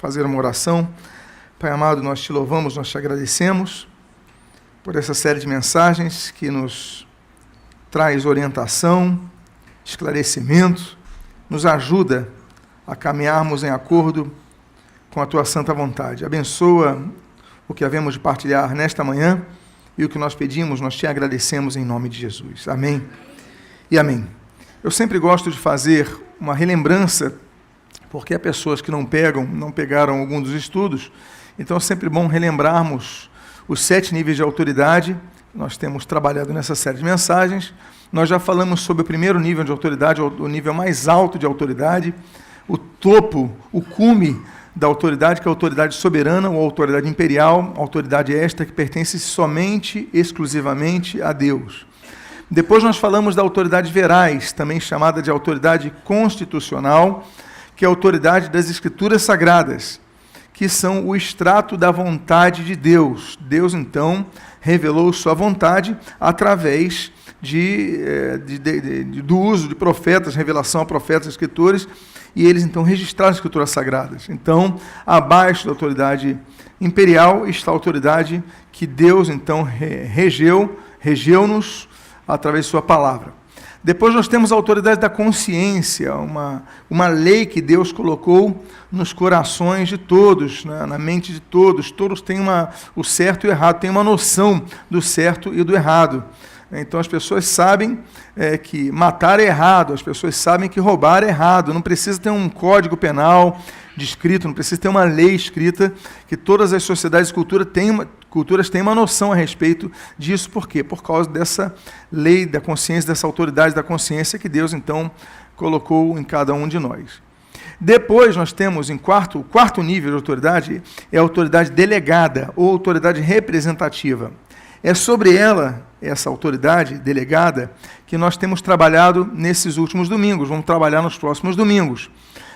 fazer uma oração. Pai amado, nós te louvamos, nós te agradecemos por essa série de mensagens que nos traz orientação, esclarecimento, nos ajuda a caminharmos em acordo com a tua santa vontade. Abençoa o que havemos de partilhar nesta manhã e o que nós pedimos, nós te agradecemos em nome de Jesus. Amém e amém. Eu sempre gosto de fazer uma relembrança, porque há pessoas que não pegaram algum dos estudos, então é sempre bom relembrarmos os 7 níveis de autoridade. Nós temos trabalhado nessa série de mensagens. Nós já falamos sobre o primeiro nível de autoridade, o nível mais alto de autoridade, o topo, o cume da autoridade, que é a autoridade soberana ou autoridade imperial, autoridade esta que pertence somente, exclusivamente a Deus. Depois nós falamos da autoridade veraz, também chamada de autoridade constitucional, que é a autoridade das Escrituras Sagradas, que são o extrato da vontade de Deus. Deus, então, revelou sua vontade através do uso de profetas, revelação a profetas e escritores, e eles, então, registraram as Escrituras Sagradas. Então, abaixo da autoridade imperial está a autoridade que Deus, então, regeu-nos através de sua palavra. Depois nós temos a autoridade da consciência, uma lei que Deus colocou nos corações de todos, né, na mente de todos. Todos têm o certo e o errado, têm uma noção do certo e do errado. Então as pessoas sabem que matar é errado, as pessoas sabem que roubar é errado. Não precisa ter um código penal descrito, não precisa ter uma lei escrita, que todas as sociedades e culturas têm uma noção a respeito disso. Por quê? Por causa dessa lei da consciência, dessa autoridade da consciência que Deus, então, colocou em cada um de nós. Depois nós temos, o quarto nível de autoridade, é a autoridade delegada, ou autoridade representativa. É sobre ela, essa autoridade delegada, que nós temos trabalhado nesses últimos domingos, vamos trabalhar nos próximos domingos.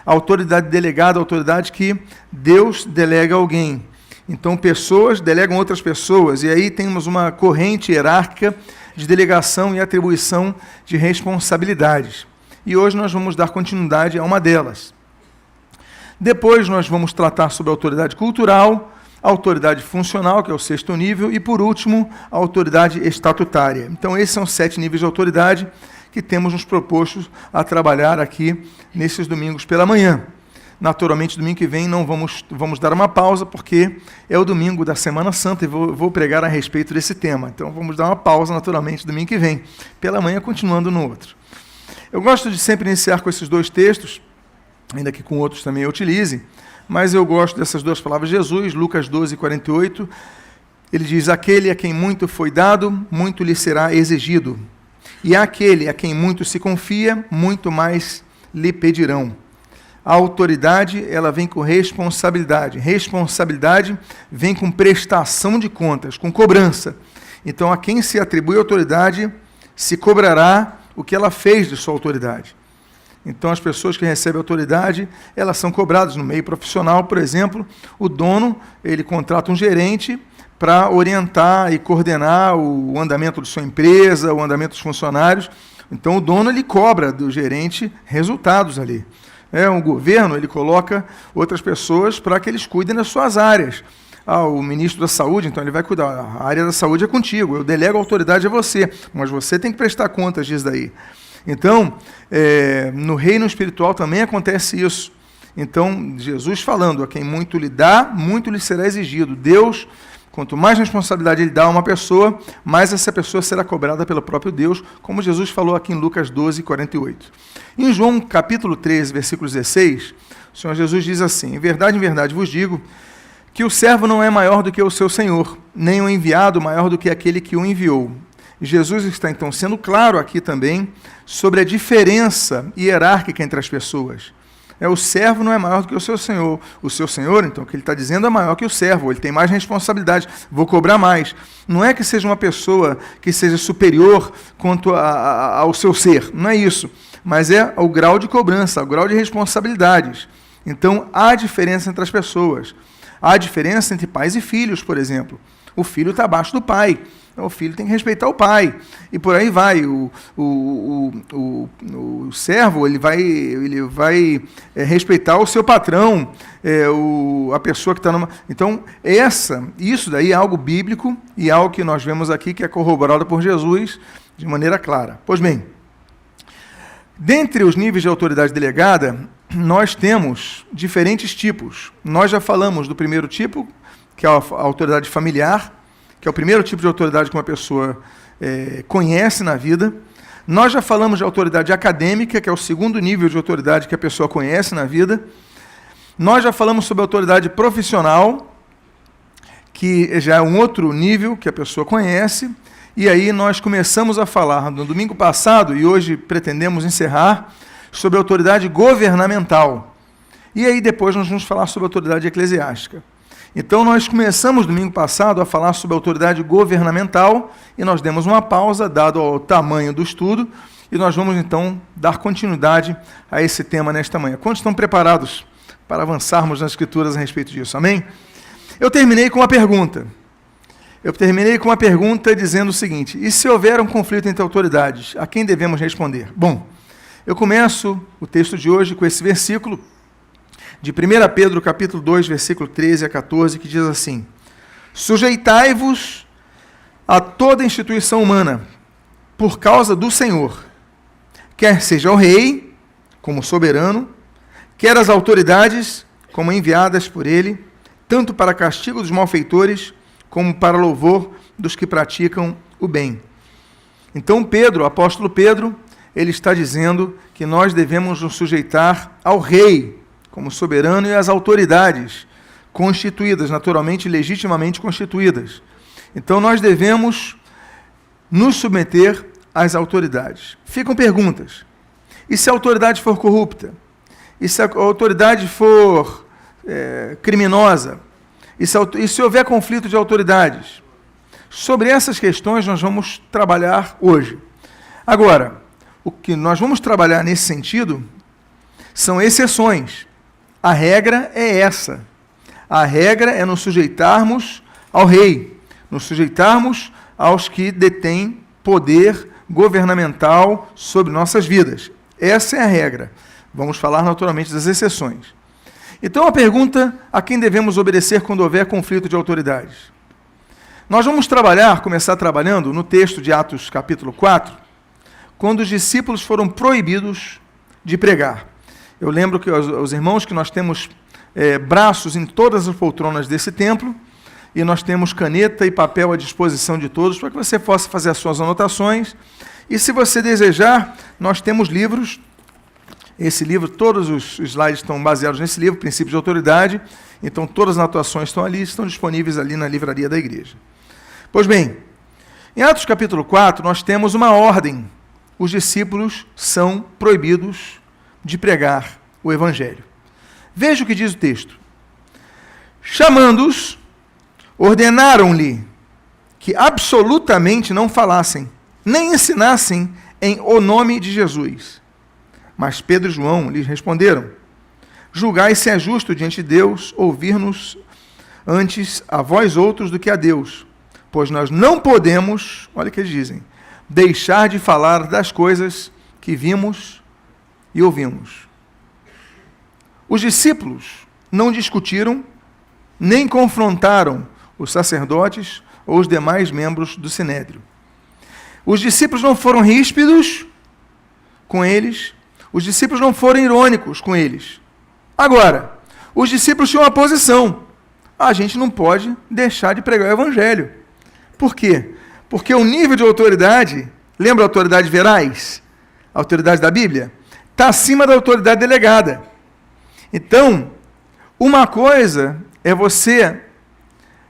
A autoridade delegada, a autoridade que Deus delega a alguém. Então, pessoas delegam outras pessoas, e aí temos uma corrente hierárquica de delegação e atribuição de responsabilidades. E hoje nós vamos dar continuidade a uma delas. Depois nós vamos tratar sobre a autoridade cultural, a autoridade funcional, que é o 6º nível, e, por último, a autoridade estatutária. Então, esses são os 7 níveis de autoridade que temos nos proposto a trabalhar aqui nesses domingos pela manhã. Naturalmente, domingo que vem não vamos dar uma pausa, porque é o domingo da Semana Santa e vou pregar a respeito desse tema. Então, vamos dar uma pausa, naturalmente, domingo que vem, pela manhã, continuando no outro. Eu gosto de sempre iniciar com esses 2 textos, ainda que com outros também eu utilize, mas eu gosto dessas 2 palavras de Jesus, Lucas 12, 48, ele diz: aquele a quem muito foi dado, muito lhe será exigido, e àquele a quem muito se confia, muito mais lhe pedirão. A autoridade, ela vem com responsabilidade. Responsabilidade vem com prestação de contas, com cobrança. Então, a quem se atribui autoridade, se cobrará o que ela fez de sua autoridade. Então, as pessoas que recebem autoridade, elas são cobradas no meio profissional. Por exemplo, o dono, ele contrata um gerente para orientar e coordenar o andamento de sua empresa, o andamento dos funcionários. Então, o dono, ele cobra do gerente resultados ali. O governo, ele coloca outras pessoas para que eles cuidem das suas áreas. O ministro da Saúde, então, ele vai cuidar. A área da saúde é contigo, eu delego a autoridade a você, mas você tem que prestar contas disso daí. Então, no reino espiritual também acontece isso. Então, Jesus falando: a quem muito lhe dá, muito lhe será exigido. Deus, quanto mais responsabilidade ele dá a uma pessoa, mais essa pessoa será cobrada pelo próprio Deus, como Jesus falou aqui em Lucas 12, 48. Em João capítulo 13, versículo 16, o Senhor Jesus diz assim: em verdade vos digo, que o servo não é maior do que o seu senhor, nem o enviado maior do que aquele que o enviou. Jesus está, então, sendo claro aqui também sobre a diferença hierárquica entre as pessoas. O servo não é maior do que o seu senhor. O seu senhor, então, o que ele está dizendo é maior que o servo. Ele tem mais responsabilidade, vou cobrar mais. Não é que seja uma pessoa que seja superior quanto ao seu ser, não é isso. Mas é o grau de cobrança, o grau de responsabilidades. Então, há diferença entre as pessoas. Há diferença entre pais e filhos, por exemplo. o filho está abaixo do pai. Então, o filho tem que respeitar o pai. E por aí vai. O servo ele vai respeitar o seu patrão, a pessoa que está numa... Então, isso daí é algo bíblico e algo que nós vemos aqui que é corroborado por Jesus de maneira clara. Pois bem, dentre os níveis de autoridade delegada, nós temos diferentes tipos. Nós já falamos do primeiro tipo, que é a autoridade familiar, que é o primeiro tipo de autoridade que uma pessoa conhece na vida. Nós já falamos de autoridade acadêmica, que é o segundo nível de autoridade que a pessoa conhece na vida. Nós já falamos sobre a autoridade profissional, que já é um outro nível que a pessoa conhece. E aí nós começamos a falar no domingo passado, e hoje pretendemos encerrar, sobre a autoridade governamental. E aí depois nós vamos falar sobre a autoridade eclesiástica. Então nós começamos domingo passado a falar sobre a autoridade governamental, e nós demos uma pausa, dado o tamanho do estudo, e nós vamos então dar continuidade a esse tema nesta manhã. Quantos estão preparados para avançarmos nas Escrituras a respeito disso? Amém? Eu terminei com uma pergunta. Dizendo o seguinte: e se houver um conflito entre autoridades, a quem devemos responder? Bom, eu começo o texto de hoje com esse versículo de 1 Pedro, capítulo 2, versículo 13 a 14, que diz assim: sujeitai-vos a toda instituição humana, por causa do Senhor, quer seja o rei, como soberano, quer as autoridades, como enviadas por ele, tanto para castigo dos malfeitores, como para louvor dos que praticam o bem. Então Pedro, o apóstolo Pedro, ele está dizendo que nós devemos nos sujeitar ao rei, como soberano, e às autoridades constituídas, naturalmente e legitimamente constituídas. Então nós devemos nos submeter às autoridades. Ficam perguntas. E se a autoridade for corrupta? E se a autoridade for criminosa? E se houver conflito de autoridades? Sobre essas questões nós vamos trabalhar hoje. Agora, o que nós vamos trabalhar nesse sentido são exceções. A regra é essa. A regra é nos sujeitarmos ao rei, nos sujeitarmos aos que detêm poder governamental sobre nossas vidas. Essa é a regra. Vamos falar naturalmente das exceções. Então a pergunta: a quem devemos obedecer quando houver conflito de autoridades? Nós vamos começar trabalhando no texto de Atos capítulo 4, quando os discípulos foram proibidos de pregar. Eu lembro que os irmãos que nós temos braços em todas as poltronas desse templo, e nós temos caneta e papel à disposição de todos, para que você possa fazer as suas anotações. E se você desejar, nós temos livros. Esse livro, todos os slides estão baseados nesse livro, Princípios de Autoridade. Então, todas as anotações estão ali, estão disponíveis ali na livraria da igreja. Pois bem, em Atos capítulo 4, nós temos uma ordem. Os discípulos são proibidos de pregar o Evangelho. Veja o que diz o texto. Chamando-os, ordenaram-lhe que absolutamente não falassem, nem ensinassem em o nome de Jesus. Mas Pedro e João lhes responderam: julgai se é justo diante de Deus ouvir-nos antes a vós outros do que a Deus, pois nós não podemos, olha o que eles dizem, deixar de falar das coisas que vimos e ouvimos. Os discípulos não discutiram, nem confrontaram os sacerdotes ou os demais membros do Sinédrio. Os discípulos não foram ríspidos com eles, os discípulos não foram irônicos com eles. Agora, os discípulos tinham uma posição: a gente não pode deixar de pregar o Evangelho. Por quê? Porque o nível de autoridade, lembra a autoridade veraz? A autoridade da Bíblia? Está acima da autoridade delegada. Então, uma coisa é você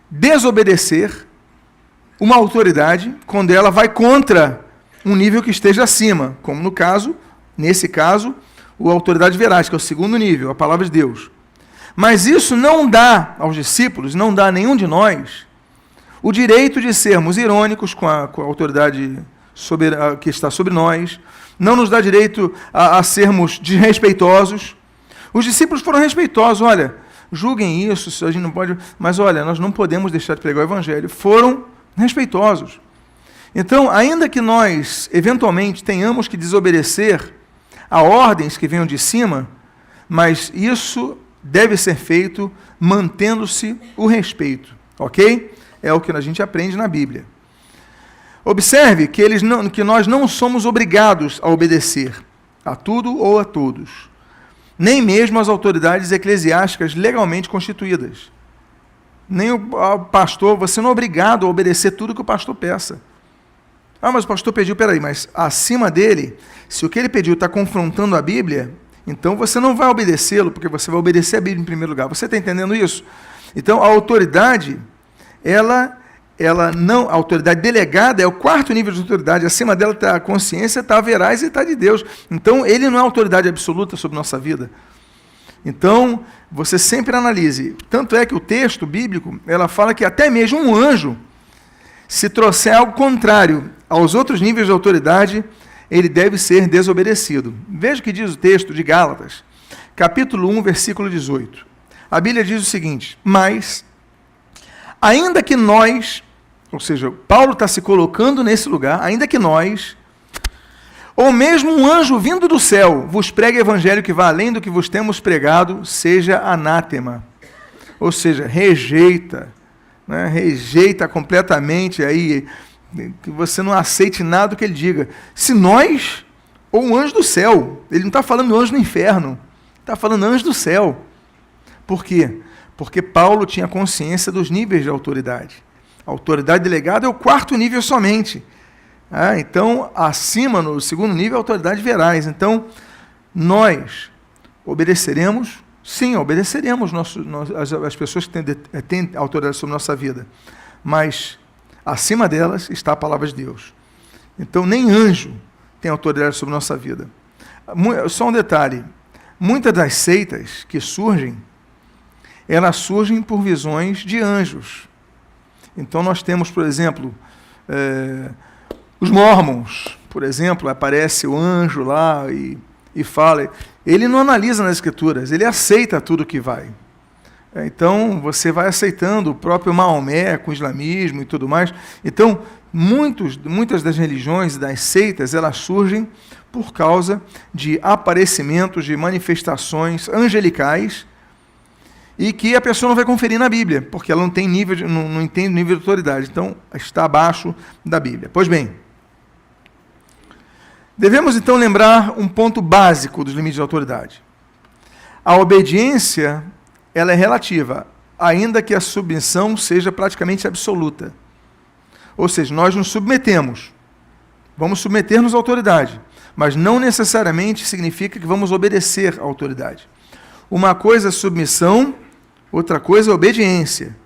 desobedecer uma autoridade quando ela vai contra um nível que esteja acima, como nesse caso, a autoridade veraz, que é o segundo nível, a palavra de Deus. Mas isso não dá aos discípulos, não dá a nenhum de nós, o direito de sermos irônicos com a autoridade que está sobre nós, não nos dá direito a sermos desrespeitosos. Os discípulos foram respeitosos. Olha, julguem isso, se a gente não pode... Mas olha, nós não podemos deixar de pregar o Evangelho. Foram respeitosos. Então, ainda que nós, eventualmente, tenhamos que desobedecer a ordens que venham de cima, mas isso deve ser feito mantendo-se o respeito, ok? É o que a gente aprende na Bíblia. Observe que nós não somos obrigados a obedecer a tudo ou a todos, nem mesmo às autoridades eclesiásticas legalmente constituídas. Nem o pastor, você não é obrigado a obedecer tudo que o pastor peça. Ah, mas o pastor pediu, peraí, mas acima dele, se o que ele pediu está confrontando a Bíblia, então você não vai obedecê-lo, porque você vai obedecer a Bíblia em primeiro lugar. Você está entendendo isso? Então, a autoridade, a autoridade delegada é o quarto nível de autoridade. Acima dela está a consciência, está a veraz e está de Deus. Então, ele não é autoridade absoluta sobre nossa vida. Então, você sempre analise. Tanto é que o texto bíblico, ela fala que até mesmo um anjo, se trouxer algo contrário aos outros níveis de autoridade, ele deve ser desobedecido. Veja o que diz o texto de Gálatas, capítulo 1, versículo 18. A Bíblia diz o seguinte: mas, ainda que nós, ou seja, Paulo está se colocando nesse lugar, ainda que nós, ou mesmo um anjo vindo do céu, vos pregue evangelho que vá além do que vos temos pregado, seja anátema. Ou seja, rejeita, né? Rejeita completamente aí, que você não aceite nada do que ele diga. Se nós, ou um anjo do céu, ele não está falando anjo do inferno, está falando anjo do céu. Por quê? Porque Paulo tinha consciência dos níveis de autoridade. A autoridade delegada é o quarto nível somente. Então, acima, no segundo nível, a autoridade veraz. Então, nós obedeceremos, sim, obedeceremos as pessoas que têm autoridade sobre nossa vida, mas acima delas está a palavra de Deus. Então, nem anjo tem autoridade sobre nossa vida. Só um detalhe, muitas das seitas que surgem, elas surgem por visões de anjos. Então, nós temos, por exemplo, os Mormons, por exemplo, aparece o anjo lá e fala. Ele não analisa nas Escrituras, ele aceita tudo que vai. Então, você vai aceitando o próprio Maomé com o islamismo e tudo mais. Então, muitas das religiões e das seitas, elas surgem por causa de aparecimentos, de manifestações angelicais, e que a pessoa não vai conferir na Bíblia, porque ela não tem não entende o nível de autoridade. Então, está abaixo da Bíblia. Pois bem, devemos então lembrar um ponto básico dos limites de autoridade. A obediência, ela é relativa, ainda que a submissão seja praticamente absoluta. Ou seja, nós nos submetemos, vamos submeter-nos à autoridade, mas não necessariamente significa que vamos obedecer à autoridade. Uma coisa é submissão, outra coisa é obediência.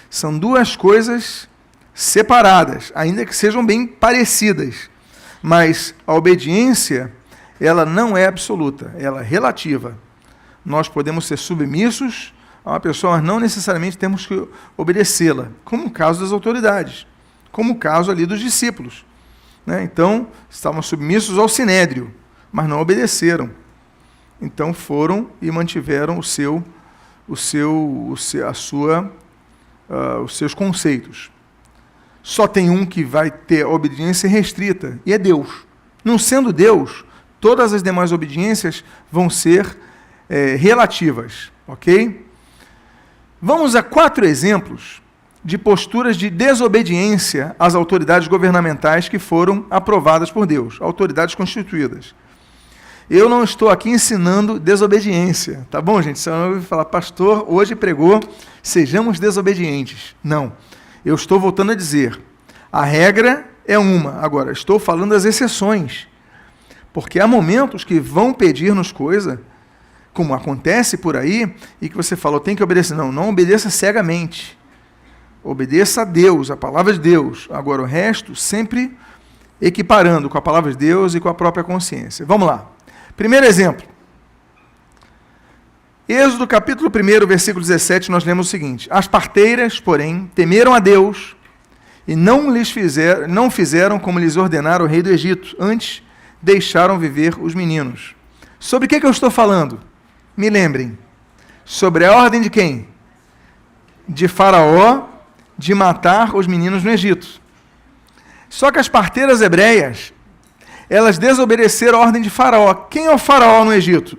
São duas coisas separadas, ainda que sejam bem parecidas. Mas a obediência, ela não é absoluta, ela é relativa. Nós podemos ser submissos a uma pessoa, mas não necessariamente temos que obedecê-la, como o caso das autoridades, como o caso ali dos discípulos. Então, estavam submissos ao sinédrio, mas não obedeceram. Então, foram e mantiveram os seus conceitos. Só tem um que vai ter obediência restrita, e é Deus. Não sendo Deus, todas as demais obediências vão ser relativas, ok? Vamos a 4 exemplos de posturas de desobediência às autoridades governamentais que foram aprovadas por Deus, autoridades constituídas. Eu não estou aqui ensinando desobediência, tá bom, gente? Você não vai falar, pastor, hoje pregou, sejamos desobedientes. Não. Eu estou voltando a dizer, a regra é uma. Agora, estou falando das exceções. Porque há momentos que vão pedir-nos coisa, como acontece por aí, e que você fala, tem que obedecer. Não, não obedeça cegamente. Obedeça a Deus, a palavra de Deus. Agora, o resto, sempre equiparando com a palavra de Deus e com a própria consciência. Vamos lá. Primeiro exemplo. Êxodo capítulo 1, versículo 17, nós lemos o seguinte: as parteiras, porém, temeram a Deus e não fizeram como lhes ordenara o rei do Egito, antes deixaram viver os meninos. Sobre o que eu estou falando? Me lembrem. Sobre a ordem de quem? De Faraó, de matar os meninos no Egito. Só que as parteiras hebreias, elas desobedeceram a ordem de Faraó. Quem é o Faraó no Egito?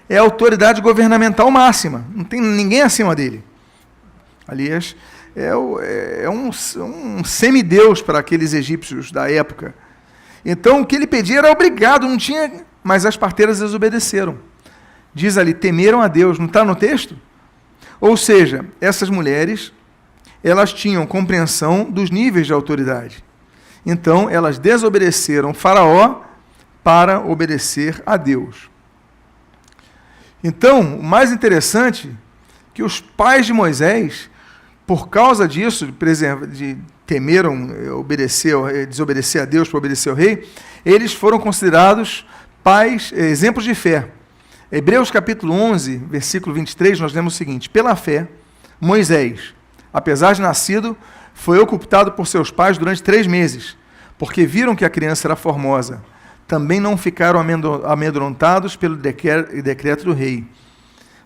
É a autoridade governamental máxima. Não tem ninguém acima dele. Aliás, é um semideus para aqueles egípcios da época. Então, o que ele pedia era obrigado, não tinha... Mas as parteiras desobedeceram. Diz ali, temeram a Deus. Não está no texto? Ou seja, essas mulheres, elas tinham compreensão dos níveis de autoridade. Então, elas desobedeceram Faraó para obedecer a Deus. Então, o mais interessante é que os pais de Moisés, por causa disso, de temeram desobedecer a Deus para obedecer ao rei, eles foram considerados pais, exemplos de fé. Hebreus capítulo 11, versículo 23, nós lemos o seguinte: pela fé, Moisés, apesar de nascido, foi ocultado por seus pais durante 3 meses, porque viram que a criança era formosa. Também não ficaram amedrontados pelo decreto do rei.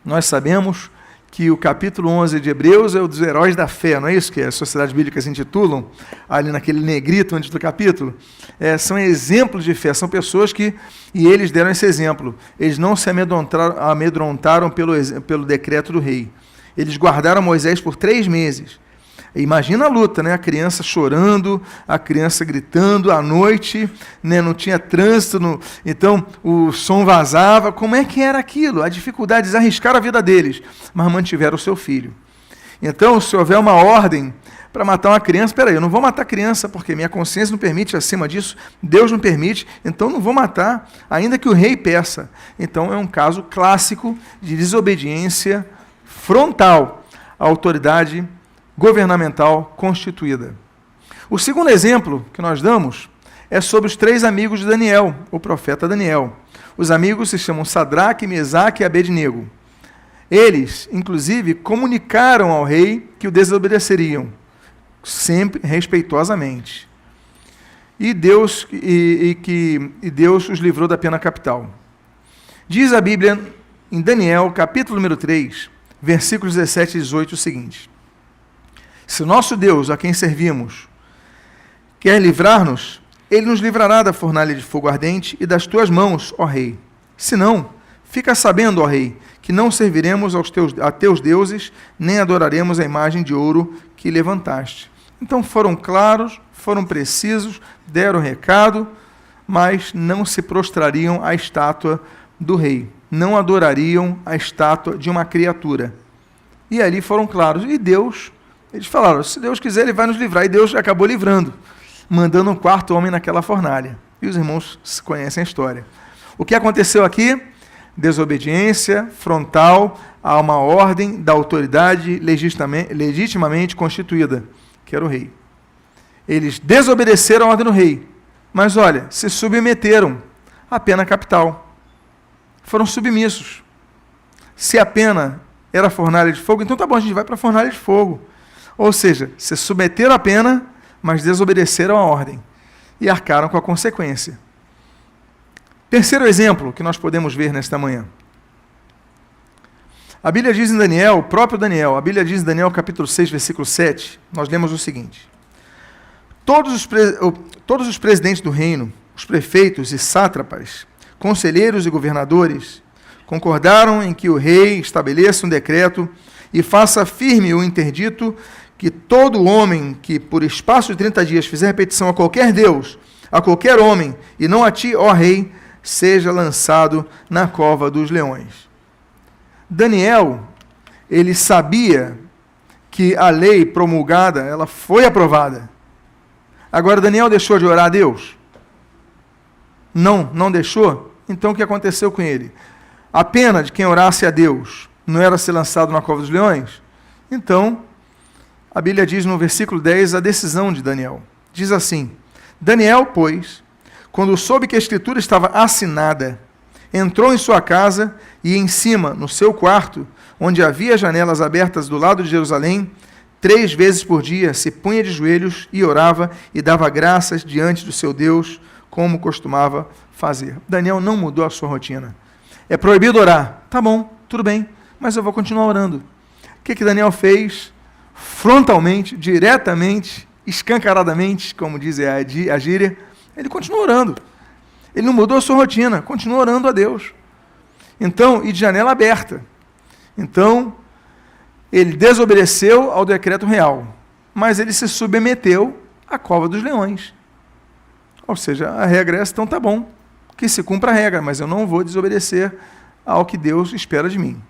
Nós sabemos que o capítulo 11 de Hebreus é o dos heróis da fé, não é isso que as sociedades bíblicas intitulam, ali naquele negrito antes do capítulo? São exemplos de fé, são pessoas que, e eles deram esse exemplo, eles não se amedrontaram pelo decreto do rei. Eles guardaram Moisés por 3 meses. Imagina a luta, né? A criança chorando, a criança gritando à noite, né? Não tinha trânsito, então o som vazava. Como é que era aquilo? A dificuldade, eles arriscaram a vida deles, mas mantiveram o seu filho. Então, se houver uma ordem para matar uma criança, espera aí, eu não vou matar a criança porque minha consciência não permite, acima disso, Deus não permite, então não vou matar, ainda que o rei peça. Então é um caso clássico de desobediência frontal à autoridade governamental constituída. O segundo exemplo que nós damos é sobre os 3 amigos de Daniel, o profeta Daniel. Os amigos se chamam Sadraque, Mesaque e Abednego. Eles, inclusive, comunicaram ao rei que o desobedeceriam, sempre respeitosamente. E Deus os livrou da pena capital. Diz a Bíblia, em Daniel, capítulo número 3, versículos 17 e 18, o seguinte: se o nosso Deus, a quem servimos, quer livrar-nos, ele nos livrará da fornalha de fogo ardente e das tuas mãos, ó rei. Se não, fica sabendo, ó rei, que não serviremos a teus deuses, nem adoraremos a imagem de ouro que levantaste. Então foram claros, foram precisos, deram o recado, mas não se prostrariam à estátua do rei. Não adorariam a estátua de uma criatura. E ali foram claros. E Deus... Eles falaram, se Deus quiser, Ele vai nos livrar. E Deus acabou livrando, mandando um 4º homem naquela fornalha. E os irmãos conhecem a história. O que aconteceu aqui? Desobediência frontal a uma ordem da autoridade legitimamente constituída, que era o rei. Eles desobedeceram a ordem do rei, mas olha, se submeteram à pena capital. Foram submissos. Se a pena era fornalha de fogo, então tá bom, a gente vai para a fornalha de fogo. Ou seja, se submeteram à pena, mas desobedeceram a ordem e arcaram com a consequência. Terceiro exemplo que nós podemos ver nesta manhã. A Bíblia diz em Daniel, o próprio Daniel, a Bíblia diz em Daniel capítulo 6, versículo 7, nós lemos o seguinte: todos os presidentes do reino, os prefeitos e sátrapas, conselheiros e governadores, concordaram em que o rei estabeleça um decreto e faça firme o interdito que todo homem que por espaço de 30 dias fizer petição a qualquer Deus, a qualquer homem, e não a ti, ó rei, seja lançado na cova dos leões. Daniel, ele sabia que a lei promulgada, ela foi aprovada. Agora, Daniel deixou de orar a Deus? Não deixou? Então, o que aconteceu com ele? A pena de quem orasse a Deus não era ser lançado na cova dos leões? Então, a Bíblia diz no versículo 10 a decisão de Daniel. Diz assim: Daniel, pois, quando soube que a escritura estava assinada, entrou em sua casa e em cima, no seu quarto, onde havia janelas abertas do lado de Jerusalém, 3 vezes por dia se punha de joelhos e orava e dava graças diante do seu Deus, como costumava fazer. Daniel não mudou a sua rotina. É proibido orar. Tá bom, tudo bem, mas eu vou continuar orando. O que Daniel fez? Frontalmente, diretamente, escancaradamente, como diz a gíria, ele continuou orando. Ele não mudou a sua rotina, continuou orando a Deus. Então, e de janela aberta. Então, ele desobedeceu ao decreto real, mas ele se submeteu à cova dos leões. Ou seja, a regra é essa, então tá bom, que se cumpra a regra, mas eu não vou desobedecer ao que Deus espera de mim.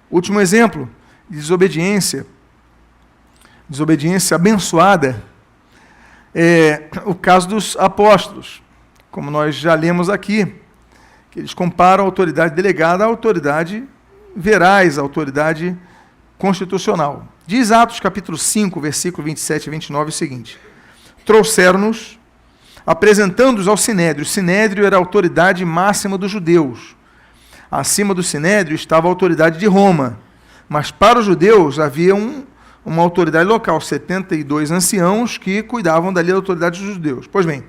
Último exemplo, desobediência abençoada, é o caso dos apóstolos, como nós já lemos aqui, que eles comparam a autoridade delegada à autoridade veraz, à autoridade constitucional. Diz Atos capítulo 5, versículo 27 e 29 o seguinte: trouxeram-nos, apresentando-os ao Sinédrio. O Sinédrio era a autoridade máxima dos judeus. Acima do Sinédrio estava a autoridade de Roma, mas para os judeus havia uma autoridade local, 72 anciãos que cuidavam dali da autoridade dos judeus. Pois bem,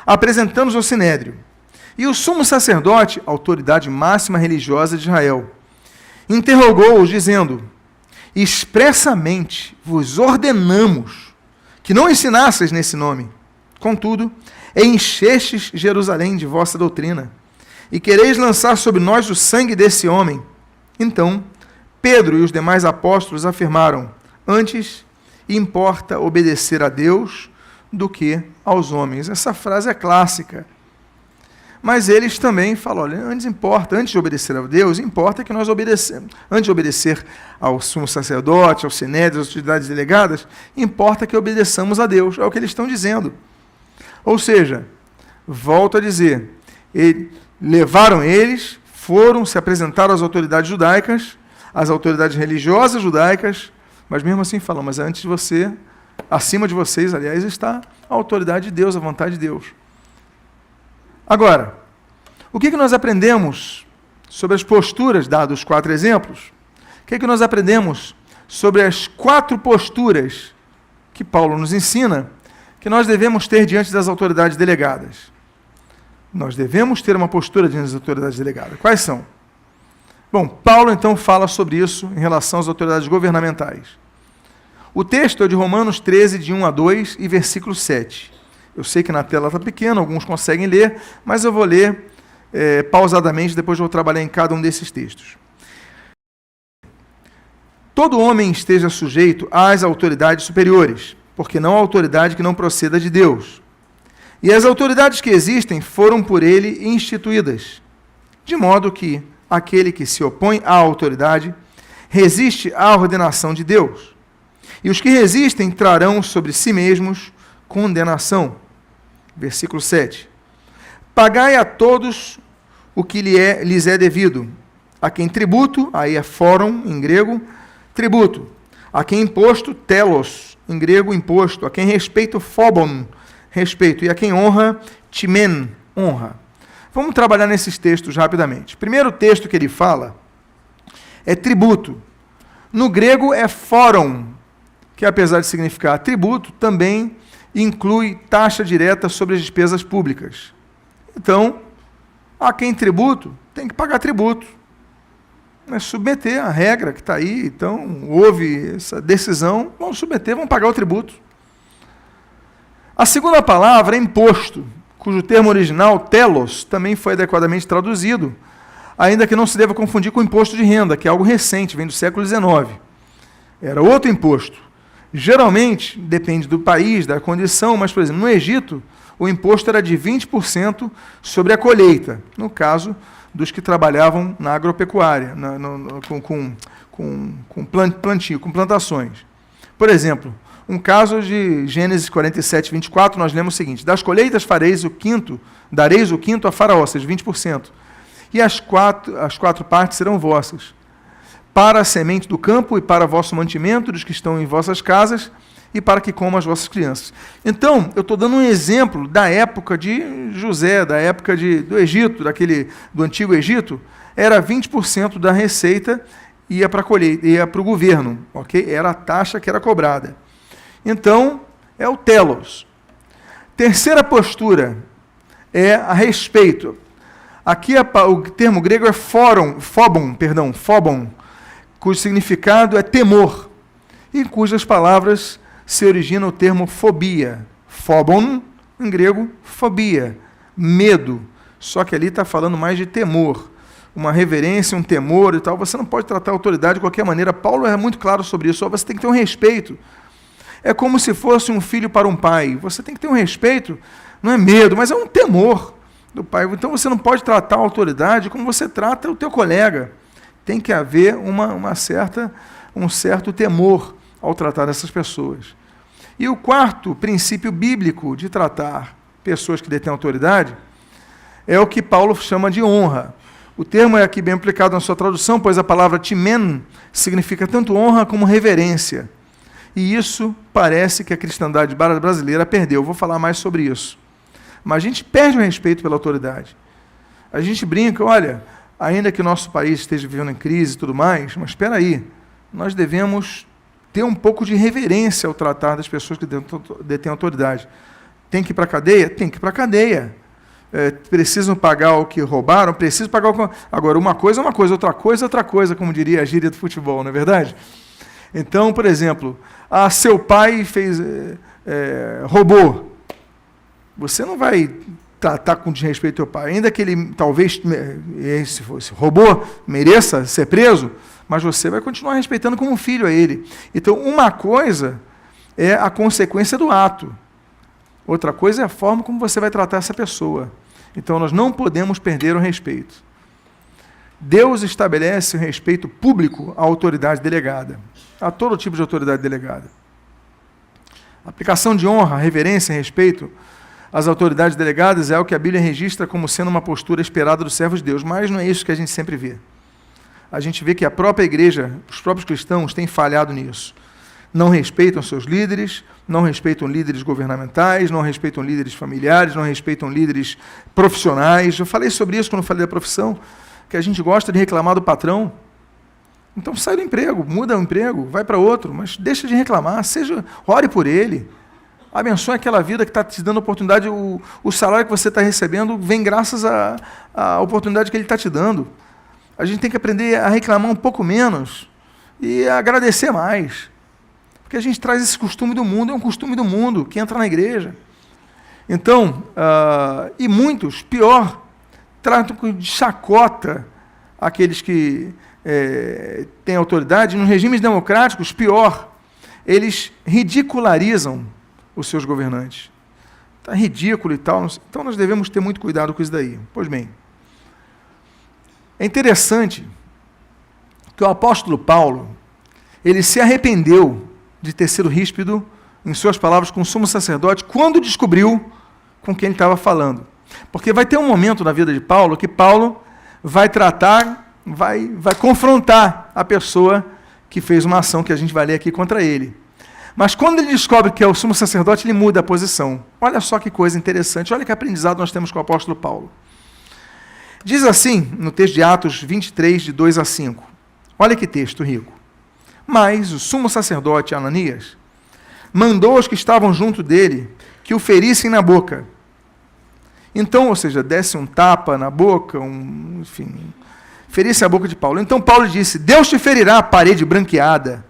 apresentamos ao Sinédrio. E o sumo sacerdote, autoridade máxima religiosa de Israel, interrogou-os, dizendo: expressamente vos ordenamos que não ensinasseis nesse nome. Contudo, enchestes Jerusalém de vossa doutrina, e quereis lançar sobre nós o sangue desse homem. Então, Pedro e os demais apóstolos afirmaram: antes importa obedecer a Deus do que aos homens. Essa frase é clássica. Mas eles também falam: olha, antes de obedecer a Deus, importa que nós obedecemos. Antes de obedecer ao sumo sacerdote, ao Sinédrio, às autoridades delegadas, importa que obedeçamos a Deus. É o que eles estão dizendo. Ou seja, volto a dizer, levaram eles, foram, se apresentaram às autoridades judaicas, às autoridades religiosas judaicas, mas mesmo assim falam: mas antes de você, acima de vocês, aliás, está a autoridade de Deus, a vontade de Deus. Agora, o que nós aprendemos sobre as posturas, dados os 4 exemplos? O que nós aprendemos sobre as 4 posturas que Paulo nos ensina que nós devemos ter diante das autoridades delegadas? Nós devemos ter uma postura diante das autoridades delegadas. Quais são? Bom, Paulo então fala sobre isso em relação às autoridades governamentais. O texto é de Romanos 13, de 1 a 2 e versículo 7. Eu sei que na tela está pequena, alguns conseguem ler, mas eu vou ler pausadamente, depois eu vou trabalhar em cada um desses textos. Todo homem esteja sujeito às autoridades superiores, porque não há autoridade que não proceda de Deus. E as autoridades que existem foram por ele instituídas, de modo que aquele que se opõe à autoridade resiste à ordenação de Deus. E os que resistem trarão sobre si mesmos condenação. Versículo 7. Pagai a todos o que lhes é devido. A quem tributo, aí é fórum em grego, tributo. A quem imposto, telos, em grego imposto. A quem respeito, phobon, respeito. E a quem honra, timen, honra. Vamos trabalhar nesses textos rapidamente. O primeiro texto que ele fala é tributo. No grego é fórum, que apesar de significar tributo, também inclui taxa direta sobre as despesas públicas. Então, a quem tributo, tem que pagar tributo. É submeter a regra que está aí. Então, houve essa decisão, vamos submeter, vamos pagar o tributo. A segunda palavra é imposto, cujo termo original, telos, também foi adequadamente traduzido, ainda que não se deva confundir com o imposto de renda, que é algo recente, vem do século XIX. Era outro imposto. Geralmente, depende do país, da condição, mas, por exemplo, no Egito, o imposto era de 20% sobre a colheita, no caso dos que trabalhavam na agropecuária, com plantio, com plantações. Por exemplo, um caso de Gênesis 47, 24, nós lemos o seguinte: das colheitas dareis o quinto a Faraó, ou seja, 20%, e as quatro partes serão vossas, para a semente do campo e para vosso mantimento dos que estão em vossas casas e para que comam as vossas crianças. Então, eu estou dando um exemplo da época de José, da época do Egito, do Antigo Egito, era 20% da receita ia para a colheita, ia para o governo, ok? Era a taxa que era cobrada. Então, é o telos. Terceira postura é a respeito. Aqui o termo grego é phobon, cujo significado é temor, e cujas palavras se origina o termo fobia. Phobon, em grego, fobia, medo. Só que ali está falando mais de temor, uma reverência, um temor e tal. Você não pode tratar a autoridade de qualquer maneira. Paulo é muito claro sobre isso. Você tem que ter um respeito. É como se fosse um filho para um pai. Você tem que ter um respeito, não é medo, mas é um temor do pai. Então você não pode tratar a autoridade como você trata o teu colega. Tem que haver um certo temor ao tratar essas pessoas. E o quarto princípio bíblico de tratar pessoas que detêm autoridade é o que Paulo chama de honra. O termo é aqui bem aplicado na sua tradução, pois a palavra timen significa tanto honra como reverência. E isso parece que a cristandade brasileira perdeu. Eu vou falar mais sobre isso. Mas a gente perde o respeito pela autoridade. A gente brinca, olha, ainda que o nosso país esteja vivendo em crise e tudo mais, mas espera aí, nós devemos ter um pouco de reverência ao tratar das pessoas que detêm autoridade. Tem que ir para a cadeia? Tem que ir para a cadeia. Precisam pagar o que roubaram? Precisam pagar o que... Agora, uma coisa é uma coisa, outra coisa, como diria a gíria do futebol, não é verdade? Então, por exemplo, seu pai roubou. Você não vai tratar com desrespeito ao pai, ainda que ele talvez, se roubou, mereça ser preso, mas você vai continuar respeitando como filho a ele. Então, uma coisa é a consequência do ato, outra coisa é a forma como você vai tratar essa pessoa. Então, nós não podemos perder o respeito. Deus estabelece o respeito público à autoridade delegada, a todo tipo de autoridade delegada. A aplicação de honra, reverência e respeito às autoridades delegadas é o que a Bíblia registra como sendo uma postura esperada dos servos de Deus, mas não é isso que a gente sempre vê. A gente vê que a própria igreja, os próprios cristãos têm falhado nisso. Não respeitam seus líderes, não respeitam líderes governamentais, não respeitam líderes familiares, não respeitam líderes profissionais. Eu falei sobre isso quando falei da profissão, que a gente gosta de reclamar do patrão. Então sai do emprego, muda o emprego, vai para outro, mas deixa de reclamar, ore por ele. Abençoe aquela vida que está te dando oportunidade, o salário que você está recebendo vem graças à oportunidade que ele está te dando. A gente tem que aprender a reclamar um pouco menos e a agradecer mais. Porque a gente traz esse costume do mundo, é um costume do mundo que entra na igreja. Então, e muitos, pior, tratam de chacota aqueles que têm autoridade. Nos regimes democráticos, pior, eles ridicularizam os seus governantes. Está ridículo e tal. Então, nós devemos ter muito cuidado com isso daí. Pois bem, é interessante que o apóstolo Paulo, ele se arrependeu de ter sido ríspido, em suas palavras, com o sumo sacerdote, quando descobriu com quem ele estava falando. Porque vai ter um momento na vida de Paulo que Paulo vai confrontar a pessoa que fez uma ação que a gente vai ler aqui contra ele. Mas quando ele descobre que é o sumo sacerdote, ele muda a posição. Olha só que coisa interessante, olha que aprendizado nós temos com o apóstolo Paulo. Diz assim, no texto de Atos 23, de 2 a 5. Olha que texto rico. Mas o sumo sacerdote Ananias mandou aos que estavam junto dele que o ferissem na boca. Então, ou seja, desse um tapa na boca, enfim, ferisse a boca de Paulo. Então Paulo disse, Deus te ferirá, parede branqueada.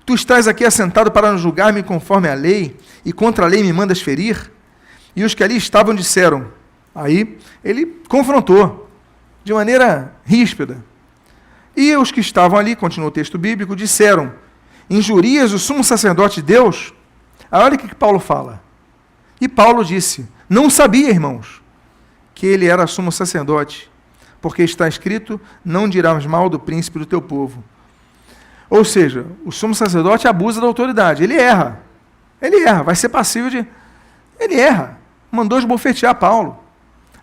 Tu estás aqui assentado para julgar-me conforme a lei, e contra a lei me mandas ferir? E os que ali estavam disseram. Aí ele confrontou, de maneira ríspida. E os que estavam ali, continua o texto bíblico, disseram, injurias o sumo sacerdote de Deus? Aí olha o que Paulo fala. E Paulo disse, não sabia, irmãos, que ele era sumo sacerdote, porque está escrito, não dirás mal do príncipe do teu povo. Ou seja, o sumo sacerdote abusa da autoridade, ele erra, vai ser passível de... Ele erra, mandou esbofetear Paulo.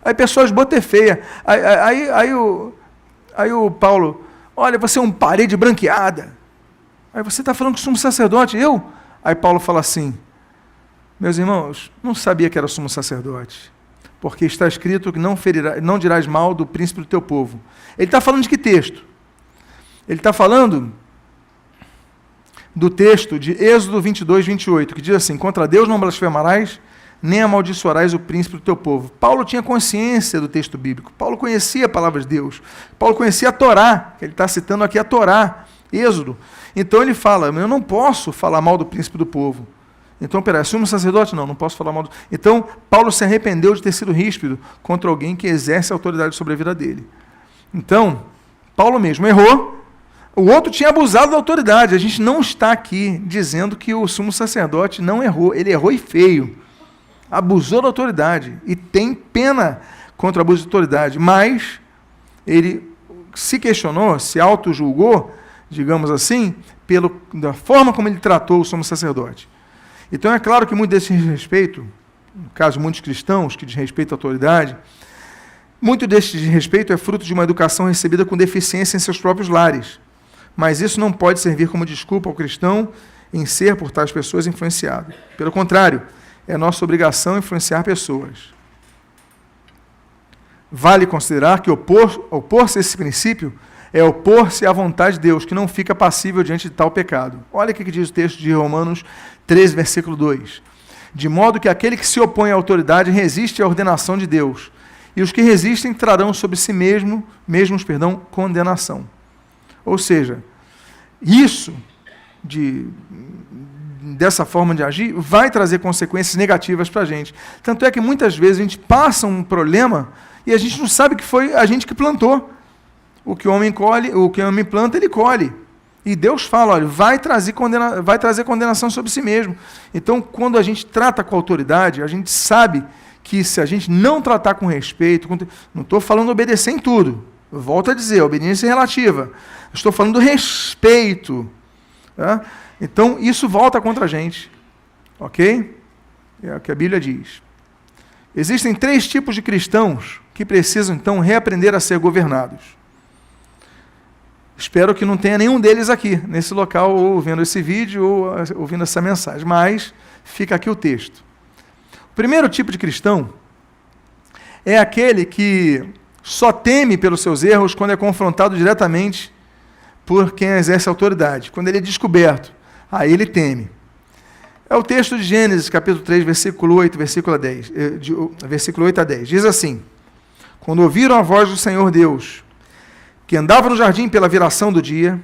Aí pessoas botefeia. Aí o Paulo, olha, você é um parede branqueada. Aí você está falando que sumo sacerdote, eu? Aí Paulo fala assim, meus irmãos, não sabia que era sumo sacerdote, porque está escrito que não dirás mal do príncipe do teu povo. Ele está falando de que texto? Ele está falando do texto de Êxodo 22, 28, que diz assim, contra Deus não blasfemarás, nem amaldiçoarás o príncipe do teu povo. Paulo tinha consciência do texto bíblico, Paulo conhecia a palavra de Deus, Paulo conhecia a Torá, que ele está citando aqui a Torá, Êxodo. Então ele fala, eu não posso falar mal do príncipe do povo. Então, peraí, sumo sacerdote? Não posso falar mal do... Então, Paulo se arrependeu de ter sido ríspido contra alguém que exerce autoridade sobre a vida dele. Então, Paulo mesmo errou, o outro tinha abusado da autoridade. A gente não está aqui dizendo que o sumo sacerdote não errou, ele errou e feio. Abusou da autoridade e tem pena contra o abuso de autoridade, mas ele se questionou, se auto-julgou, digamos assim, da forma como ele tratou o sumo sacerdote. Então é claro que muito desse respeito, no caso muitos cristãos que desrespeitam a autoridade, muito desse desrespeito é fruto de uma educação recebida com deficiência em seus próprios lares. Mas isso não pode servir como desculpa ao cristão em ser por tais pessoas influenciado. Pelo contrário, é nossa obrigação influenciar pessoas. Vale considerar que opor-se a esse princípio é opor-se à vontade de Deus, que não fica passível diante de tal pecado. Olha o que diz o texto de Romanos 13, versículo 2. De modo que aquele que se opõe à autoridade resiste à ordenação de Deus, e os que resistem trarão sobre si mesmos, condenação. Ou seja, isso, dessa forma de agir, vai trazer consequências negativas para a gente. Tanto é que muitas vezes a gente passa um problema e a gente não sabe que foi a gente que plantou. O que o homem colhe, o que o homem planta, ele colhe. E Deus fala, olha, vai trazer condenação sobre si mesmo. Então, quando a gente trata com autoridade, a gente sabe que se a gente não tratar com respeito, não estou falando obedecer em tudo, eu volto a dizer, obediência relativa. Estou falando do respeito. Tá? Então, isso volta contra a gente. Ok? É o que a Bíblia diz. Existem 3 tipos de cristãos que precisam, então, reaprender a ser governados. Espero que não tenha nenhum deles aqui, nesse local, ou vendo esse vídeo, ou ouvindo essa mensagem. Mas, fica aqui o texto. O primeiro tipo de cristão é aquele que só teme pelos seus erros quando é confrontado diretamente por quem exerce autoridade. Quando ele é descoberto, aí ele teme. É o texto de Gênesis, capítulo 3, versículo 8, versículo 8 a 10. Diz assim: quando ouviram a voz do Senhor Deus, que andava no jardim pela viração do dia,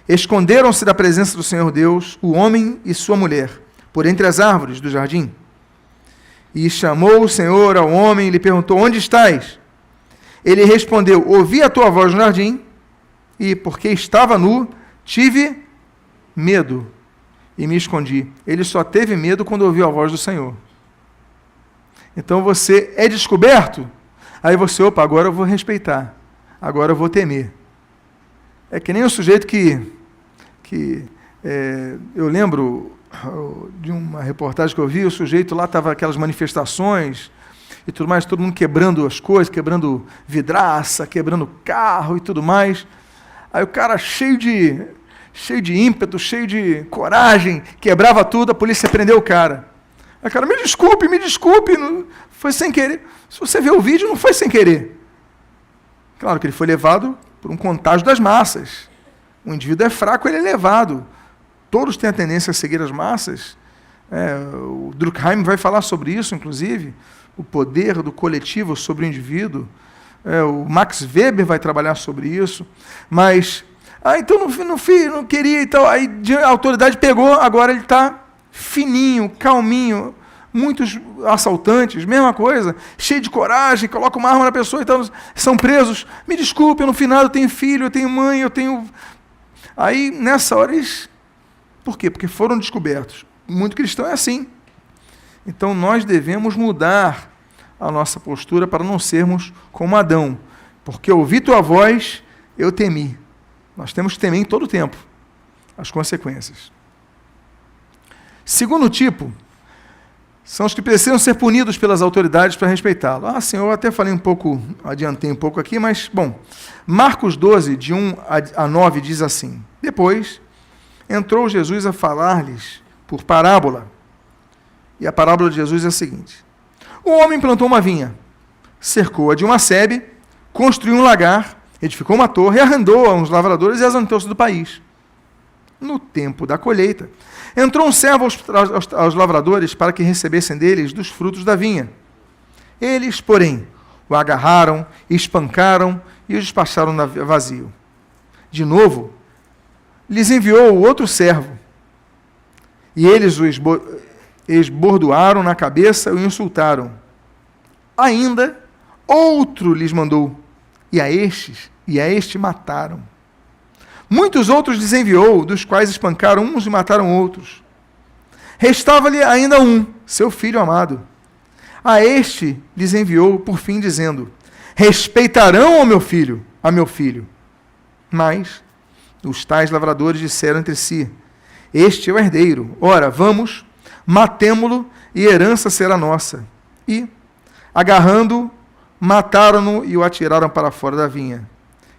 esconderam-se da presença do Senhor Deus, o homem e sua mulher, por entre as árvores do jardim. E chamou o Senhor ao homem e lhe perguntou, onde estás? Ele respondeu, ouvi a tua voz no jardim, e porque estava nu, tive medo e me escondi. Ele só teve medo quando ouviu a voz do Senhor. Então você é descoberto, aí você, agora eu vou respeitar, agora eu vou temer. É que nem o sujeito eu lembro de uma reportagem que eu vi, o sujeito lá estava aquelas manifestações e tudo mais, todo mundo quebrando as coisas, quebrando vidraça, quebrando carro e tudo mais. Aí o cara cheio de ímpeto, cheio de coragem, quebrava tudo, a polícia prendeu o cara. Aí o cara, me desculpe, não, foi sem querer. Se você ver o vídeo, não foi sem querer. Claro que ele foi levado por um contágio das massas. O indivíduo é fraco, ele é levado. Todos têm a tendência a seguir as massas. O Durkheim vai falar sobre isso, inclusive, o poder do coletivo sobre o indivíduo. O Max Weber vai trabalhar sobre isso. Mas, então não queria e tal. Aí a autoridade pegou, agora ele está fininho, calminho. Muitos assaltantes, mesma coisa, cheio de coragem, coloca uma arma na pessoa e tal, são presos. Me desculpe, no final eu tenho filho, eu tenho mãe, eu tenho... Aí, nessa hora, eles... Por quê? Porque foram descobertos. Muito cristão é assim. Então, nós devemos mudar a nossa postura para não sermos como Adão. Porque ouvi tua voz, eu temi. Nós temos que temer em todo o tempo as consequências. Segundo tipo, são os que precisam ser punidos pelas autoridades para respeitá-lo. Sim, eu até falei adiantei um pouco aqui, mas, bom, Marcos 12, de 1 a 9, diz assim, depois entrou Jesus a falar-lhes por parábola, e a parábola de Jesus é a seguinte, o homem plantou uma vinha, cercou-a de uma sebe, construiu um lagar, edificou uma torre, e arrendou a uns lavradores e ausentou-se do país. No tempo da colheita, entrou um servo aos lavradores para que recebessem deles dos frutos da vinha. Eles, porém, o agarraram, espancaram e o despacharam vazio. De novo, lhes enviou outro servo, e eles o esbordoaram na cabeça e o insultaram. Ainda outro lhes mandou, e a este mataram. Muitos outros lhes enviou, dos quais espancaram uns e mataram outros. Restava-lhe ainda um, seu filho amado. A este lhes enviou, por fim, dizendo: respeitarão a meu filho. Mas os tais lavradores disseram entre si: este é o herdeiro. Ora, vamos, matemo-lo, e herança será nossa. E, agarrando-o, mataram-no e o atiraram para fora da vinha.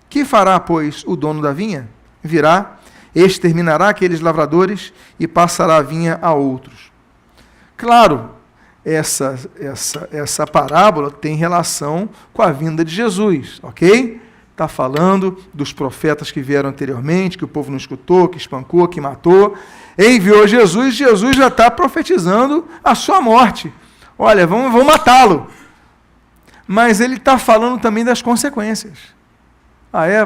Que fará, pois, o dono da vinha? Virá, exterminará aqueles lavradores e passará a vinha a outros. Claro, essa parábola tem relação com a vinda de Jesus, ok? Está falando dos profetas que vieram anteriormente, que o povo não escutou, que espancou, que matou. Enviou Jesus, Jesus já está profetizando a sua morte. Olha, vão matá-lo. Mas ele está falando também das consequências.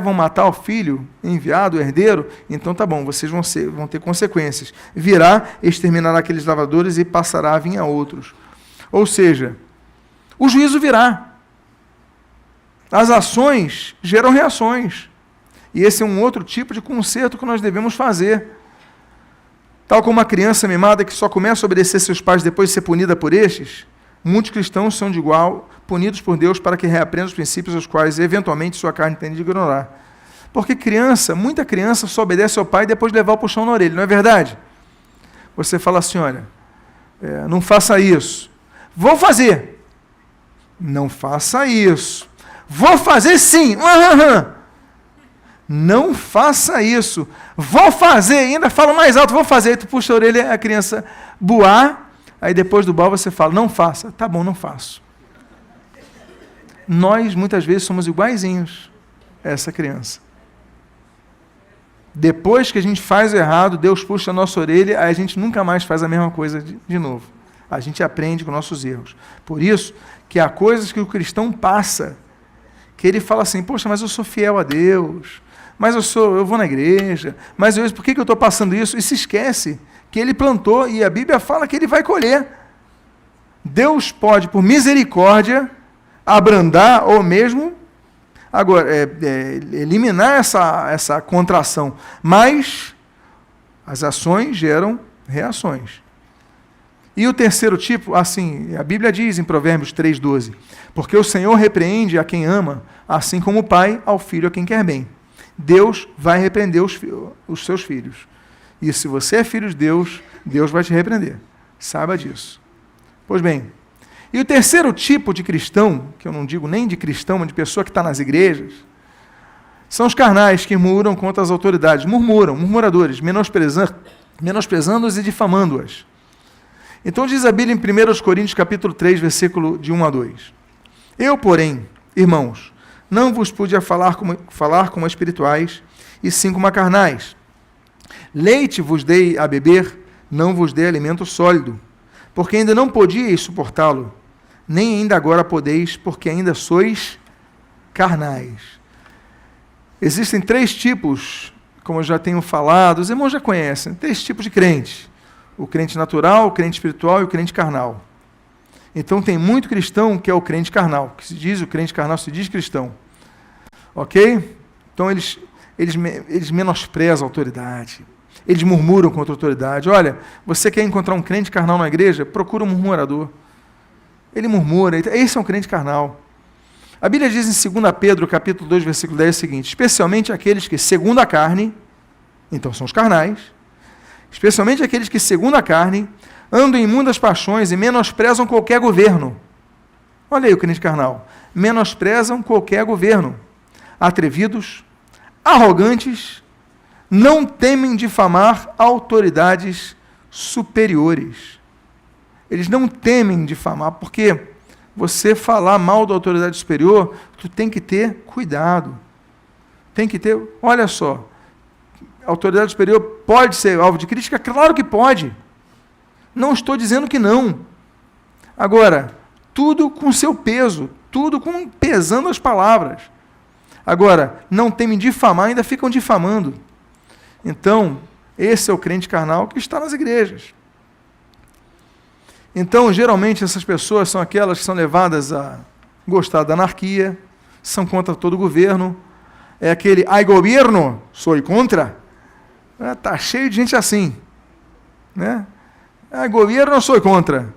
Vão matar o filho enviado, o herdeiro? Então tá bom, vocês vão ter consequências. Virá, exterminará aqueles lavradores e passará a vir a outros. Ou seja, o juízo virá. As ações geram reações. E esse é um outro tipo de conserto que nós devemos fazer. Tal como uma criança mimada que só começa a obedecer seus pais depois de ser punida por estes, muitos cristãos são de igual punidos por Deus para que reaprendam os princípios aos quais, eventualmente, sua carne tende a ignorar. Porque muita criança só obedece ao pai depois de levar o puxão na orelha, não é verdade? Você fala assim, olha, não faça isso. Vou fazer. Não faça isso. Vou fazer sim. Não faça isso. Vou fazer. Ainda fala mais alto, vou fazer. Aí tu puxa a orelha, a criança buar. Aí depois do buar você fala, não faça. Tá bom, não faço. Nós, muitas vezes, somos iguaizinhos a essa criança. Depois que a gente faz o errado, Deus puxa a nossa orelha, aí a gente nunca mais faz a mesma coisa de novo. A gente aprende com nossos erros. Por isso, que há coisas que o cristão passa, que ele fala assim, poxa, mas eu sou fiel a Deus, mas eu vou na igreja, mas por que eu estou passando isso? E se esquece que ele plantou, e a Bíblia fala que ele vai colher. Deus pode, por misericórdia, abrandar ou mesmo eliminar essa contração. Mas as ações geram reações. E o terceiro tipo, assim, a Bíblia diz em Provérbios 3,12, porque o Senhor repreende a quem ama, assim como o pai ao filho a quem quer bem. Deus vai repreender os seus filhos. E se você é filho de Deus, Deus vai te repreender. Saiba disso. Pois bem, e o terceiro tipo de cristão, que eu não digo nem de cristão, mas de pessoa que está nas igrejas, são os carnais que murmuram contra as autoridades. Murmuradores, menosprezando-as e difamando-as. Então diz a Bíblia em 1 Coríntios capítulo 3, versículo de 1 a 2. Eu, porém, irmãos, não vos pude falar como espirituais, e sim como a carnais. Leite vos dei a beber, não vos dei alimento sólido, porque ainda não podíeis suportá-lo, nem ainda agora podeis, porque ainda sois carnais. Existem 3 tipos, como eu já tenho falado, os irmãos já conhecem, 3 tipos de crentes. O crente natural, o crente espiritual e o crente carnal. Então tem muito cristão que é o crente carnal, que se diz, o crente carnal se diz cristão. Ok? Então eles menosprezam a autoridade. Eles murmuram contra a autoridade. Olha, você quer encontrar um crente carnal na igreja? Procura um murmurador. Ele murmura, esse é um crente carnal. A Bíblia diz em 2 Pedro, capítulo 2, versículo 10, o seguinte, especialmente aqueles que, segundo a carne, então são os carnais, especialmente aqueles que, segundo a carne, andam em imundas paixões e menosprezam qualquer governo. Olha aí o crente carnal. Menosprezam qualquer governo. Atrevidos, arrogantes, não temem difamar autoridades superiores. Eles não temem difamar, porque você falar mal da autoridade superior, tu tem que ter cuidado. Tem que ter, olha só, a autoridade superior pode ser alvo de crítica? Claro que pode. Não estou dizendo que não. Agora, tudo com seu peso, tudo pesando as palavras. Agora, não temem difamar, ainda ficam difamando. Então, esse é o crente carnal que está nas igrejas. Então, geralmente, essas pessoas são aquelas que são levadas a gostar da anarquia, são contra todo o governo. É aquele, ai governo, sou contra. Está cheio de gente assim. Né? Ai governo, sou contra.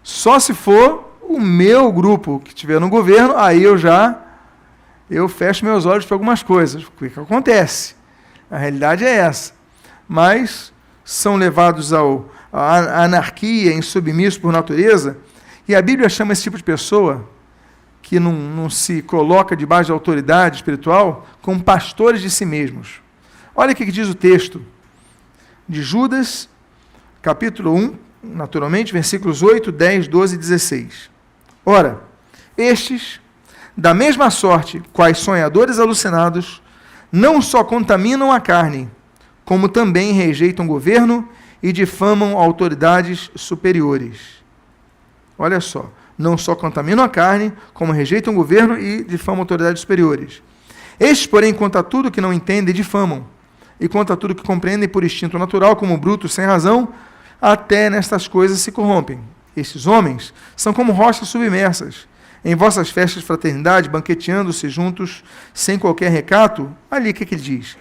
Só se for o meu grupo que estiver no governo, aí eu fecho meus olhos para algumas coisas. O que acontece? A realidade é essa. Mas são levados à anarquia, insubmissos por natureza, e a Bíblia chama esse tipo de pessoa, que não se coloca debaixo de autoridade espiritual, como pastores de si mesmos. Olha o que diz o texto de Judas, capítulo 1, naturalmente, versículos 8, 10, 12 e 16. Ora, estes, da mesma sorte, quais sonhadores alucinados, não só contaminam a carne, como também rejeitam o governo e difamam autoridades superiores. Olha só, não só contaminam a carne, como rejeitam o governo e difamam autoridades superiores. Estes, porém, contra tudo que não entendem, difamam, e contra tudo que compreendem por instinto natural, como brutos sem razão, até nestas coisas se corrompem. Estes homens são como rochas submersas, em vossas festas de fraternidade, banqueteando-se juntos, sem qualquer recato. Ali, o que ele diz?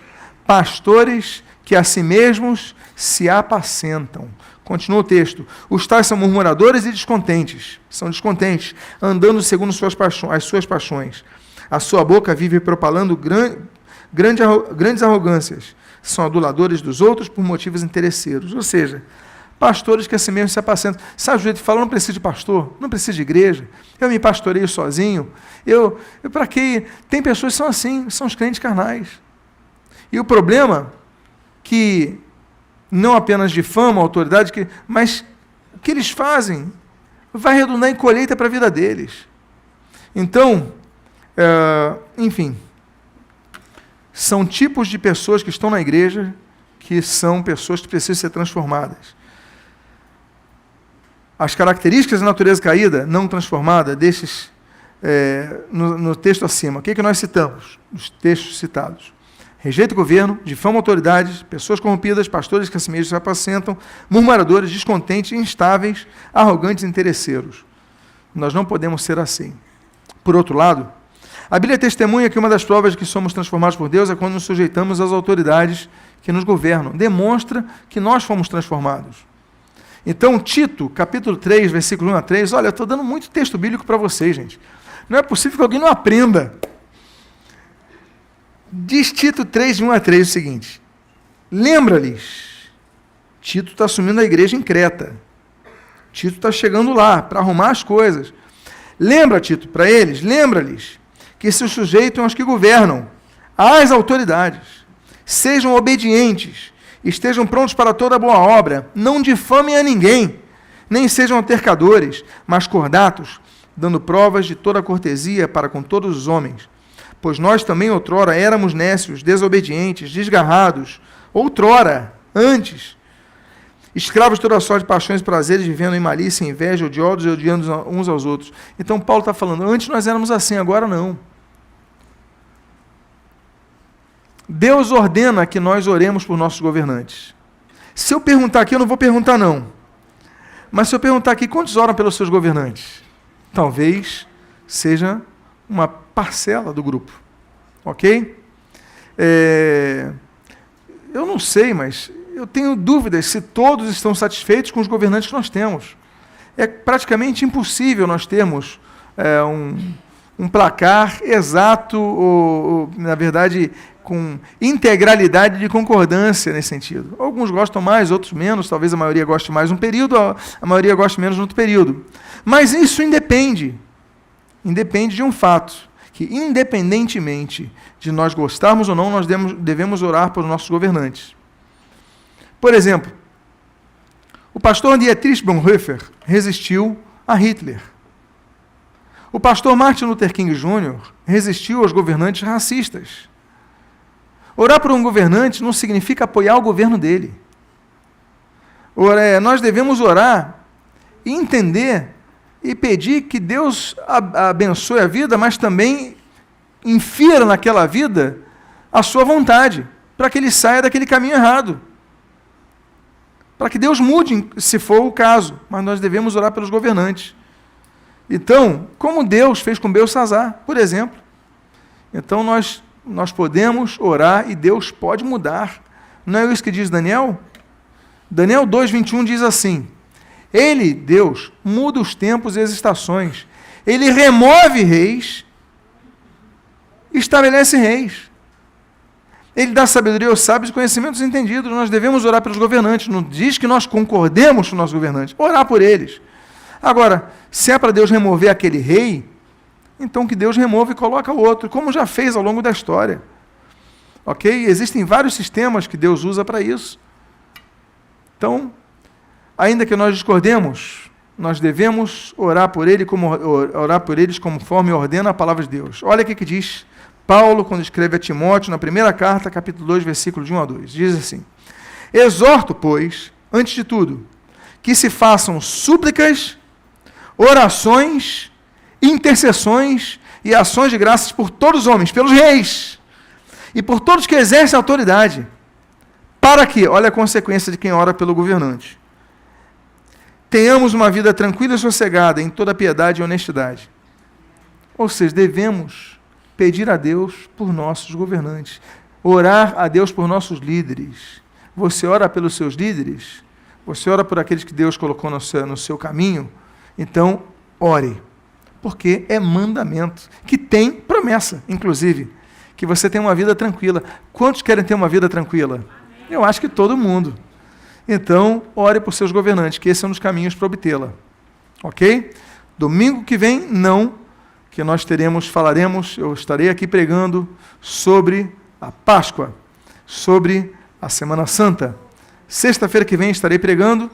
Pastores que a si mesmos se apacentam. Continua o texto. Os tais são murmuradores e descontentes. São descontentes, andando segundo as suas paixões. A sua boca vive propalando grandes arrogâncias. São aduladores dos outros por motivos interesseiros. Ou seja, pastores que a si mesmos se apacentam. Sabe o jeito de falar? Não preciso de pastor, não preciso de igreja. Eu me pastoreio sozinho. Para quê? Tem pessoas que são assim, são os crentes carnais. E o problema que não apenas difamam a autoridade, mas o que eles fazem vai redundar em colheita para a vida deles. Então, enfim, são tipos de pessoas que estão na igreja que são pessoas que precisam ser transformadas. As características da natureza caída, não transformada, desses, no texto acima, o que nós citamos? Os textos citados. Rejeita o governo, difama autoridades, pessoas corrompidas, pastores que a si mesmos se apacentam, murmuradores, descontentes, instáveis, arrogantes e interesseiros. Nós não podemos ser assim. Por outro lado, a Bíblia testemunha que uma das provas de que somos transformados por Deus é quando nos sujeitamos às autoridades que nos governam. Demonstra que nós fomos transformados. Então, Tito, capítulo 3, versículo 1 a 3, olha, eu estou dando muito texto bíblico para vocês, gente. Não é possível que alguém não aprenda. Diz Tito 3, de 1 a 3 o seguinte: lembra-lhes, Tito está assumindo a igreja em Creta. Tito está chegando lá para arrumar as coisas. Lembra, Tito, para eles, lembra-lhes que se sujeitam aos que governam, às autoridades, sejam obedientes, estejam prontos para toda boa obra, não difamem a ninguém, nem sejam altercadores, mas cordatos, dando provas de toda cortesia para com todos os homens. Pois nós também outrora éramos nécios, desobedientes, desgarrados, outrora, antes, escravos de toda sorte de paixões e prazeres, vivendo em malícia, inveja, odiosos e odiando uns aos outros. Então Paulo está falando, antes nós éramos assim, agora não. Deus ordena que nós oremos por nossos governantes. Se eu perguntar aqui, eu não vou perguntar não. Mas se eu perguntar aqui, quantos oram pelos seus governantes? Talvez seja uma parcela do grupo. Ok? Eu não sei, mas eu tenho dúvidas se todos estão satisfeitos com os governantes que nós temos. É praticamente impossível nós termos um placar exato, ou, na verdade, com integralidade de concordância nesse sentido. Alguns gostam mais, outros menos, talvez a maioria goste mais um período, a maioria goste menos no outro período. Mas isso independe de um fato, que independentemente de nós gostarmos ou não, nós devemos orar por nossos governantes. Por exemplo, o pastor Dietrich Bonhoeffer resistiu a Hitler. O pastor Martin Luther King Jr. resistiu aos governantes racistas. Orar por um governante não significa apoiar o governo dele. Nós devemos orar e entender e pedir que Deus abençoe a vida, mas também infira naquela vida a sua vontade. para que ele saia daquele caminho errado. Para que Deus mude, se for o caso. Mas nós devemos orar pelos governantes. Então, como Deus fez com Belsassar, por exemplo. Então, nós podemos orar e Deus pode mudar. Não é isso que diz Daniel? Daniel 2:21 diz assim: Ele, Deus, muda os tempos e as estações. Ele remove reis, estabelece reis. Ele dá sabedoria aos sábios e conhecimentos entendidos. Nós devemos orar pelos governantes. Não diz que nós concordemos com os nossos governantes. Orar por eles. Agora, se é para Deus remover aquele rei, então que Deus remova e coloca outro, como já fez ao longo da história. Ok? Existem vários sistemas que Deus usa para isso. Então, ainda que nós discordemos, nós devemos orar por eles conforme ordena a palavra de Deus. Olha o que diz Paulo, quando escreve a Timóteo, na primeira carta, capítulo 2, versículo de 1 a 2. Diz assim: Exorto, pois, antes de tudo, que se façam súplicas, orações, intercessões e ações de graças por todos os homens, pelos reis, e por todos que exercem autoridade, para que, olha a consequência de quem ora pelo governante, tenhamos uma vida tranquila e sossegada em toda piedade e honestidade. Ou seja, devemos pedir a Deus por nossos governantes, orar a Deus por nossos líderes. Você ora pelos seus líderes? Você ora por aqueles que Deus colocou no seu caminho? Então, ore, porque é mandamento, que tem promessa, inclusive, que você tenha uma vida tranquila. Quantos querem ter uma vida tranquila? Eu acho que todo mundo. Então, ore por seus governantes, que esse é um dos caminhos para obtê-la. Ok? Domingo que vem, não, que nós falaremos, eu estarei aqui pregando sobre a Páscoa, sobre a Semana Santa. Sexta-feira que vem estarei pregando,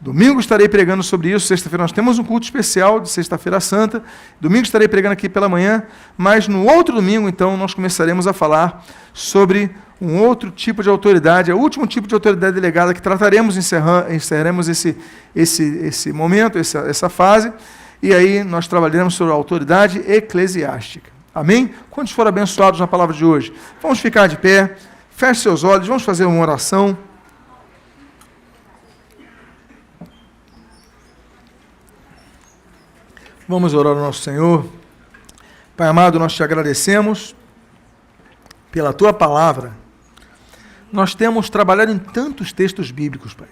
domingo estarei pregando sobre isso, sexta-feira nós temos um culto especial de Sexta-feira Santa, domingo estarei pregando aqui pela manhã, mas no outro domingo, então, nós começaremos a falar sobre um outro tipo de autoridade, é o último tipo de autoridade delegada que trataremos, encerraremos esse momento, essa fase, e aí nós trabalharemos sobre a autoridade eclesiástica. Amém? Quantos foram abençoados na palavra de hoje? Vamos ficar de pé, feche seus olhos, vamos fazer uma oração. Vamos orar ao nosso Senhor. Pai amado, nós te agradecemos pela tua palavra. Nós temos trabalhado em tantos textos bíblicos, Pai.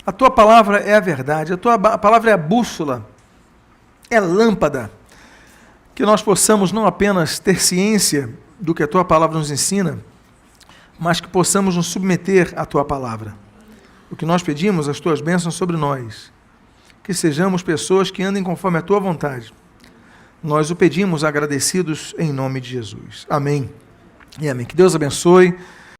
A tua palavra é a verdade, a tua palavra é a bússola, é lâmpada. Que nós possamos não apenas ter ciência do que a tua palavra nos ensina, mas que possamos nos submeter à tua palavra. O que nós pedimos, as tuas bênçãos sobre nós, que sejamos pessoas que andem conforme a tua vontade. Nós o pedimos agradecidos em nome de Jesus. Amém e amém. Que Deus abençoe.